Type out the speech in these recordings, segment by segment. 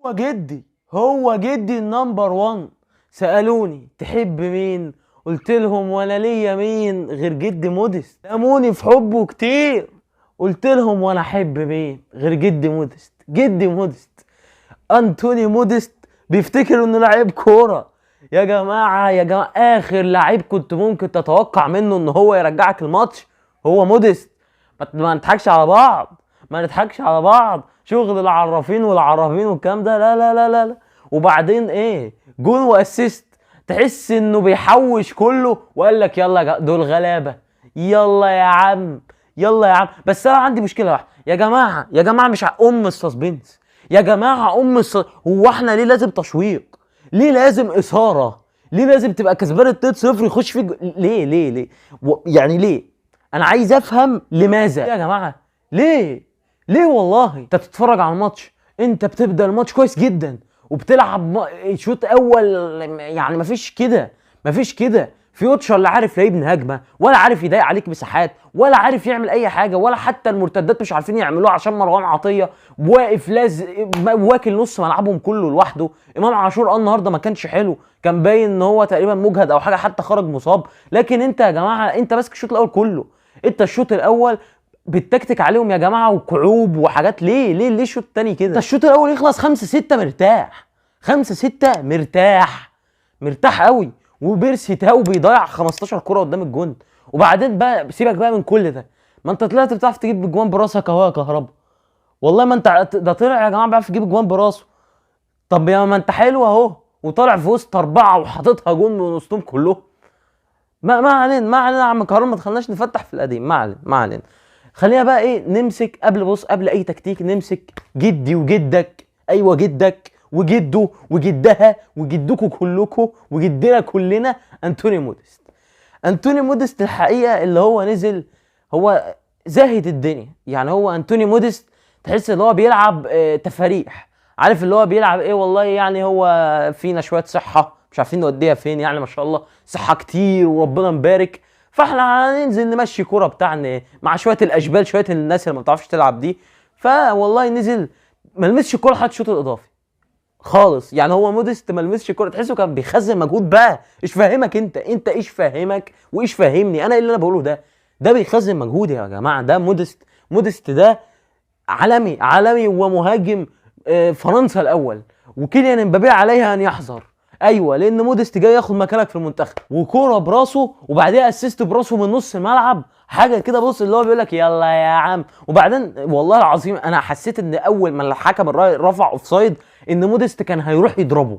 هو جدي النمبر 1. سألوني تحب مين؟ قلت لهم وانا ليا مين غير جدي مودست. لاموني في حبه كتير، قلت لهم وانا احب مين غير جدي مودست. جدي مودست انتوني مودست بيفتكر انه لعيب كوره. يا جماعه اخر لعيب كنت ممكن تتوقع منه ان هو يرجعك الماتش هو مودست. ما نضحكش على بعض، شغل العرافين والكلام ده، لا لا لا لا لا. وبعدين ايه؟ جون واسيست، تحس انه بيحوش كله وقال لك يلا دول غلابه، يلا يا عم بس انا عندي مشكله واحده يا جماعه مش السسبنس يا جماعه هو احنا ليه لازم تشويق؟ ليه لازم اثاره؟ ليه لازم تبقى كسبان 2-0 يخش فيك؟ ليه يعني ليه؟ انا عايز افهم لماذا يا جماعه. ليه والله انت بتتفرج على الماتش، انت بتبدا الماتش كويس جدا وبتلعب شوط اول، يعني مفيش كده فيوتشر لا عارف لا يبني هجمه ولا عارف يضايق عليك مساحات ولا عارف يعمل اي حاجه، ولا حتى المرتدات مش عارفين يعملوها عشان مروان عطيه واقف واكل نص ملعبهم كله لوحده. امام عاشور النهارده ما كانش حلو، كان باين ان هو تقريبا مجهد او حاجه، حتى خرج مصاب. لكن انت يا جماعه انت ماسك الشوط الاول كله، انت الشوط الاول بتكتك عليهم يا جماعه وكعوب وحاجات. ليه الشوط الثاني كده؟ الشوط الاول يخلص 5-6 مرتاح، 5-6 مرتاح قوي، وبيرسي تاو بيضيع 15 كرة قدام الجون. وبعدين بقى سيبك بقى من كل ده، ما انت طلعت بتعرف تجيب الجوان براسك اهو يا كهربا. والله ما انت ده طلع يا جماعه بيعرف يجيب الجوان براسه. طب يا ما انت حلو اهو، وطالع في وسط 4 وحاططها جون من وسطهم كلهم. ما علينا يا عم كهربا، ما تخلناش نفتح في القديم. ما علينا. خلينا بقى ايه نمسك قبل اي تكتيك، نمسك جدي وجدك، ايوه جدك وجده وجدها وجدكوا كلكوا وجدنا كلنا، انتوني مودست الحقيقه اللي هو نزل هو زاهد الدنيا. يعني هو انتوني مودست تحس ان هو بيلعب تفاريح، عارف اللي هو بيلعب ايه؟ والله يعني هو فينا شويه صحه مش عارفين نوديها فين، يعني ما شاء الله صحه كتير وربنا مبارك، فاحنا هننزل نمشي كوره بتاعنا مع شويه الاشبال، شويه الناس اللي ما بتعرفش تلعب دي. فوالله نزل ما لمسش كوره حتى الشوط الاضافي خالص. يعني هو مودست ما لمسش كوره، تحسه كان بيخزن مجهود. بقى ايش فاهمك انت ايش فاهمك وايش فاهمني انا؟ اللي انا بقوله ده بيخزن مجهود يا جماعه. ده مودست ده عالمي ومهاجم فرنسا الاول، وكيليان امبابي عليها ان يحذر. ايوه، لان مودست جاي ياخد مكانك في المنتخب، وكوره براسه وبعديها اسيست براسه من نص الملعب، حاجه كده. بص اللي هو بيقول لك يلا يا عم. وبعدين والله العظيم انا حسيت ان اول ما الحكم رفع اوفسايد ان مودست كان هيروح يضربه.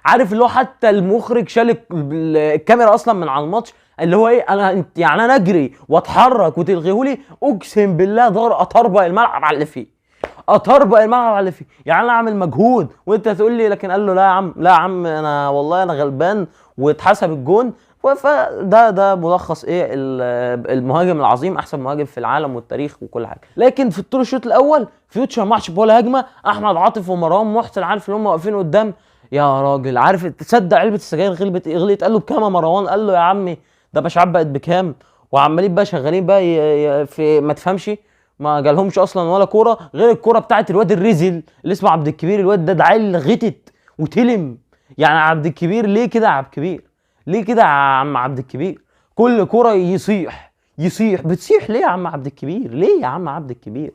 عارف اللي هو حتى المخرج شال الكاميرا اصلا من على الماتش، اللي هو ايه انا اجري واتحرك وتلغيهولي، اقسم بالله اطربق الملعب على اللي فيه. يعني انا اعمل مجهود وانت تقول لي. لكن قال له لا يا عم انا والله انا غلبان، واتحسب الجون. فده ملخص ايه المهاجم العظيم، احسن مهاجم في العالم والتاريخ وكل حاجه. لكن في طول الشوط الاول فيوتشر ما عادش ولا هجمه. احمد عاطف ومروان محسن عارف ان هم واقفين قدام، يا راجل عارف تصدق علبه السجاير غليت؟ قال له بكام يا مروان؟ قال له يا عمي ده مش عارف بقت بكام. وعمالين بقى شغالين بقى في ما تفهمش، ما جالهمش اصلا ولا كوره غير الكوره بتاعت الواد الرزل اللي اسمه عبد الكبير. الواد ده عيل غتت وتلم. يعني عبد الكبير ليه كده يا عبد الكبير؟ ليه كده يا عم عبد الكبير؟ كل كوره يصيح. بتصيح ليه يا عم عبد الكبير؟ ليه يا عم عبد الكبير؟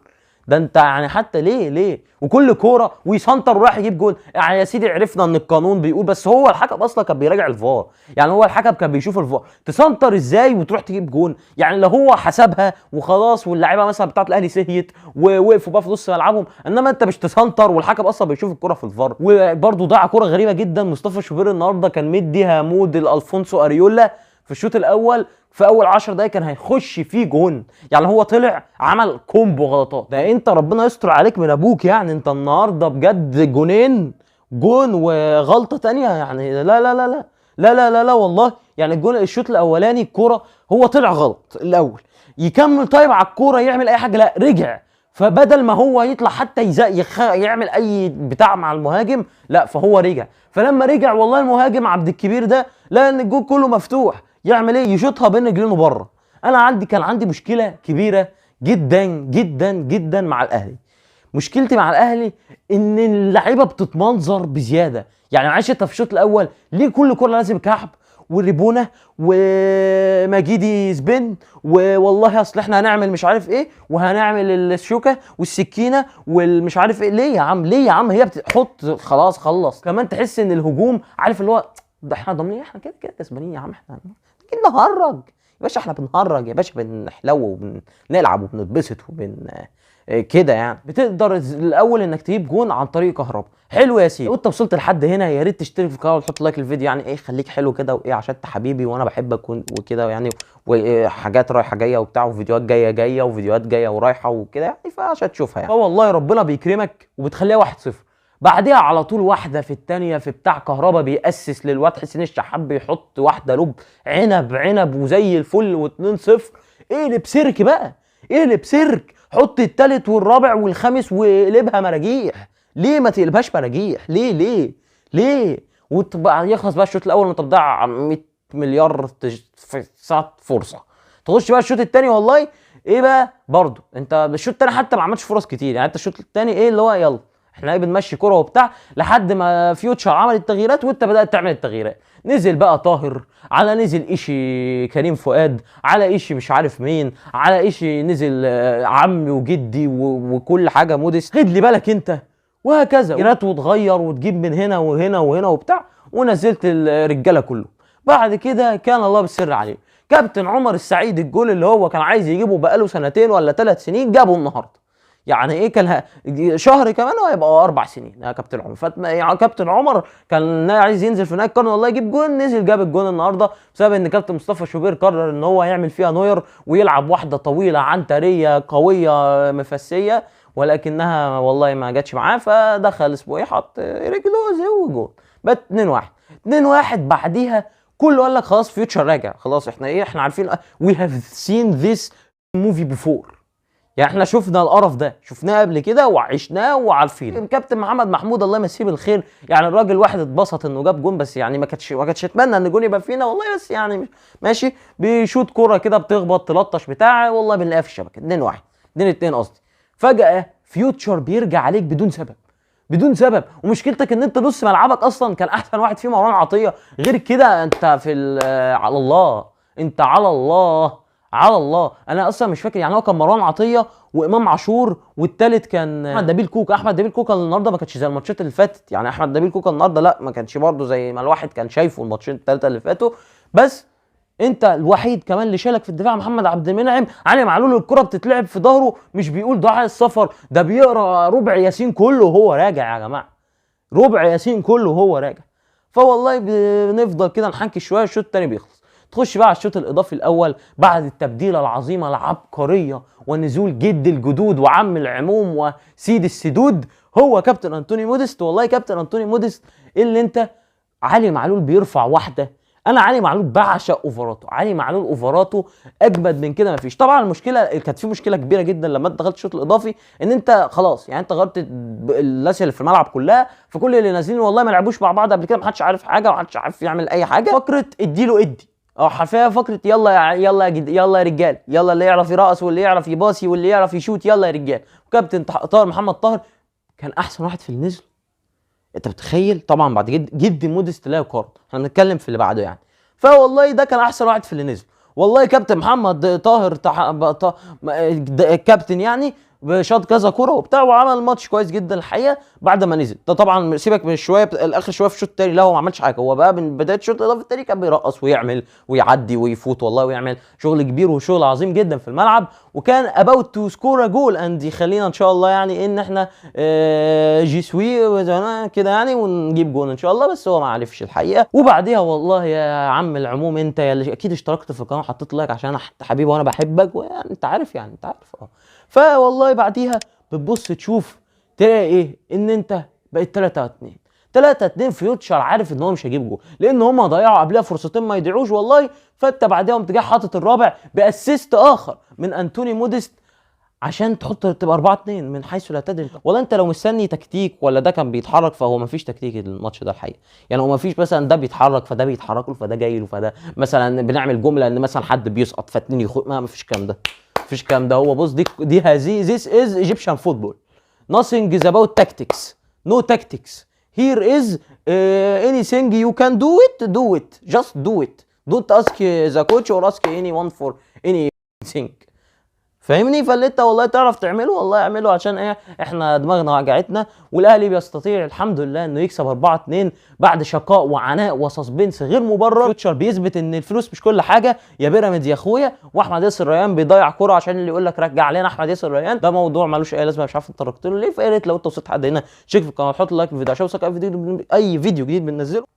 ده انت يعني حتى ليه وكل كوره ويسنتر وراح يجيب جول. يعني يا سيدي عرفنا ان القانون بيقول، بس هو الحكم اصلا كان بيراجع الفار. يعني هو الحكم كان بيشوف الفار، تسنتر ازاي وتروح تجيب جول؟ يعني لو هو حسبها وخلاص واللاعيبه مثلا بتاعت الاهلي سهيت ووقفوا بقى في نص ملعبهم، انما انت مش تسنتر والحكم اصلا بيشوف الكوره في الفار. وبرده ضاع كوره غريبه جدا. مصطفى شوبير النهارده كان مديها مود الالفونسو اريولا في الشوط الاول، في اول 10 دقايق كان هيخش فيه جون. يعني هو طلع عمل كومبو غلطات. ده انت ربنا يستر عليك من ابوك. يعني انت النهارده بجد جون وغلطه تانية. يعني لا والله. يعني الجون الشوط الاولاني الكوره هو طلع غلط الاول، يكمل طيب على الكوره يعمل اي حاجه، لا رجع. فبدل ما هو يطلع حتى يعمل اي بتاع مع المهاجم، لا فهو رجع. فلما رجع والله المهاجم عبد الكبير ده لقى ان الجون كله مفتوح، يعمل ايه؟ يشوطها بين رجلينه بره. كان عندي مشكله كبيره جدا مع الاهلي. مشكلتي مع الاهلي ان اللعيبه بتتمنظر بزياده. يعني معلش انت في الشوط الاول ليه كل كره لازم كعب وريبونه ومجيدي سبين والله اصل احنا هنعمل مش عارف ايه وهنعمل الشوكه والسكينه والمش عارف ايه؟ ليه يا عم؟ ليه يا عم؟ هي بتحط خلاص خلص. كمان تحس ان الهجوم عارف اللي هو ده احنا ضامنين، احنا كده كده كسبانين يا عم، احنا نهرج يا باشا، احنا بنهرج يا باشا، بنحلو وبنلعب وبنتبسط كده يعني. بتقدر الاول انك تجيب جون عن طريق كهربا. حلو يا سيدي، وانت وصلت لحد هنا يا ريت تشترك في القناه وتحط لايك للفيديو، يعني ايه خليك حلو كده وايه عشان انت حبيبي وانا بحبك وكده يعني، وحاجات رايحه جايه وبتاع وفيديوهات جايه وفيديوهات جايه ورايحه وكده يعني، فعشان تشوفها يعني. فوالله ربنا بيكرمك وبتخليها 1-0. بعدها على طول واحده في الثانيه في بتاع كهربا بيأسس للواد حسين الشحات، بيحط واحده لوب عنب وزي الفل و2-0. اقلب سيرك بقى، اقلب سيرك، حط التالت والرابع والخامس وقلبها مراجيح. ليه ما تقلبهاش مراجيح؟ ليه وتبقى يخلص بقى الشوط الاول وانت بتضيع 100 مليار في ساعه فرصه. تخش بقى الشوط الثاني والله ايه بقى برضو انت الشوط الثاني حتى ما عملتش فرص كتير يعني. انت الشوط الثاني ايه اللي هو يلا احنا ايه بنمشي كرة وبتاع لحد ما فيوتشر عمل التغييرات وانت بدأت تعمل التغييرات. نزل بقى طاهر، على نزل ايشي كريم فؤاد، على ايشي مش عارف مين، على ايشي نزل عمي وجدي وكل حاجة موديست، خد لي بالك انت، وهكذا تغييرات وتغير وتجيب من هنا وهنا وبتاع، ونزلت الرجالة كله. بعد كده كان الله بالسر عليه. كابتن عمر السعيد الجول اللي هو كان عايز يجيبه بقاله 2 ولا 3 سنين جابه النهارده. يعني ايه كان شهر كمان وهيبقى 4 سنين يا كابتن عمر. يعني كابتن عمر كان عايز ينزل في نهايه القرن والله يجيب جون، نزل جاب الجون النهارده بسبب ان كابتن مصطفى شوبير قرر ان هو يعمل فيها نوير ويلعب واحده طويله عنتريه قويه مفسيه، ولكنها والله ما جاتش معاه، فدخل اسبوعي حط رجله زي وجون. بقت 2-1. 2-1 بعديها كله قال لك خلاص فيوتشر راجع، خلاص احنا ايه احنا عارفين وي هاف سين ذيس موفي بيفور. يعني احنا شفنا القرف ده، شفناه قبل كده وعشناه وعارفين. كابتن محمد محمود الله يمسيه بالخير، يعني الراجل واحد اتبسط انه جاب جون، بس يعني ما كانتش اتمنى ان الجون يبقى فينا والله، بس يعني ماشي بيشوط كوره كده بتخبط تلطش بتاع والله بنلاقيها في الشبكه. 2-1 2-2 قصدي. فجاه فيوتشر بيرجع عليك بدون سبب ومشكلتك ان انت نص ملعبك اصلا كان احسن واحد فيه مروان عطيه. غير كده انت في على الله، انت على الله. انا اصلا مش فاكر يعني هو كان مروان عطيه وامام عاشور والتالت كان احمد نبيل كوكا. احمد نبيل كوكا النهارده ما كانش زي الماتشات اللي فاتت، يعني احمد نبيل كوكا النهارده لا ما كانش برده زي ما الواحد كان شايفه الماتشين الثلاثه اللي فاتوا. بس انت الوحيد كمان اللي شالك في الدفاع محمد عبد المنعم. علي معلول الكره بتتلعب في ظهره مش بيقول دعاء السفر، ده بيقرا ربع ياسين كله وهو راجع يا جماعه، ربع ياسين كله وهو راجع. فوالله بنفضل كده نحنكي شويه، الشوط الثاني بيخلص. تخش بقى على الشوط الاضافي الاول بعد التبديله العظيمه العبقريه ونزول جد الجدود وعم العموم وسيد السدود هو كابتن انطوني موديست. والله كابتن انطوني موديست اللي انت علي معلول بيرفع واحده. انا علي معلول بعشق اوفراته، علي معلول اوفراته اجمد من كده مفيش. طبعا المشكله كانت في مشكله كبيره جدا لما انت دخلت الشوط الاضافي ان انت خلاص يعني انت غيرت الناس اللي في الملعب كلها، فكل اللي نازلين والله ما لعبوش مع بعض قبل كده، ما حدش عارف حاجه وما حدش عارف يعمل اي حاجه. فكره اديله ادي حرفيا، فكره يلا يا رجال، يلا اللي يعرف يرقص واللي يعرف يباصي واللي يعرف يشوت يلا يا رجال. وكابتن طاهر محمد طاهر كان احسن واحد في النزل. انت بتخيل طبعا بعد جد موديست لا يقارن، احنا بنتكلم في اللي بعده يعني. فوالله ده كان احسن واحد في اللي نزل. والله كابتن محمد طاهر الكابتن يعني شاط كذا كوره وبتاع وعمل ماتش كويس جدا الحقيقه بعد ما نزل. ده طبعا سيبك من شويه الاخر شويه في الشوط الثاني، لا هو ما عملش حاجه، هو بقى من بدايه الشوط الاضافي الثاني كان بيرقص ويعمل ويعدي ويفوت والله ويعمل شغل كبير وشغل عظيم جدا في الملعب، وكان اباوت تو سكور ا جول اند يخلينا ان شاء الله يعني ان احنا جي سوي كده يعني ونجيب جول ان شاء الله، بس هو ما عرفش الحقيقه. وبعديها والله يا عم العموم انت اللي اكيد اشتركت في القناه وحطيت لايك عشان انا حبيبي وانا بحبك ويعني انت عارف يعني انت عارف فوالله بعديها بتبص تشوف تلاقي ايه ان انت بقيت 3-2 فيوتشر عارف ان هو مش هيجيب جول لان هم ضيعوا قبلها فرصتين ما يضيعوش والله. فانت بعدها قمت جاي حاطط الرابع باسيست اخر من انطوني موديست عشان تبقى 4-2 من حيث لا تدري. والله انت لو مستني تكتيك ولا ده كان بيتحرك، فهو ما فيش تكتيك الماتش ده الحقيقه. يعني هو ما فيش مثلا ده بيتحرك فده بيتحرك له فده جاي له فده مثلا بنعمل جمله ان مثلا حد بيسقط فاتنين ما فيش الكلام ده، مفيش الكلام ده. هو بص دي هذه ذيس از ايجيبشن فوتبول، nothing is about tactics, no tactics. Here is anything you can do it, just do it. Don't ask the coach or ask anyone for anything. فاهمني؟ فاللي انت والله تعرف تعمله والله اعمله، عشان ايه؟ احنا دماغنا وجعتنا، والاهلي بيستطيع الحمد لله انه يكسب 4-2 بعد شقاء وعناء وسسبنس غير مبرر. فيوتشر بيثبت ان الفلوس مش كل حاجه يا بيراميدز يا اخويا، واحمد ياسر ريان بيضيع كوره عشان اللي يقول لك رجع علينا احمد ياسر ريان، ده موضوع ملوش اي لازمه، مش عارف انت تركت له ليه. فيا ريت لو انت وصلت حد هنا شيك في القناه، حط لايك في الفيديو عشان يوصلك اي فيديو جديد بننزله.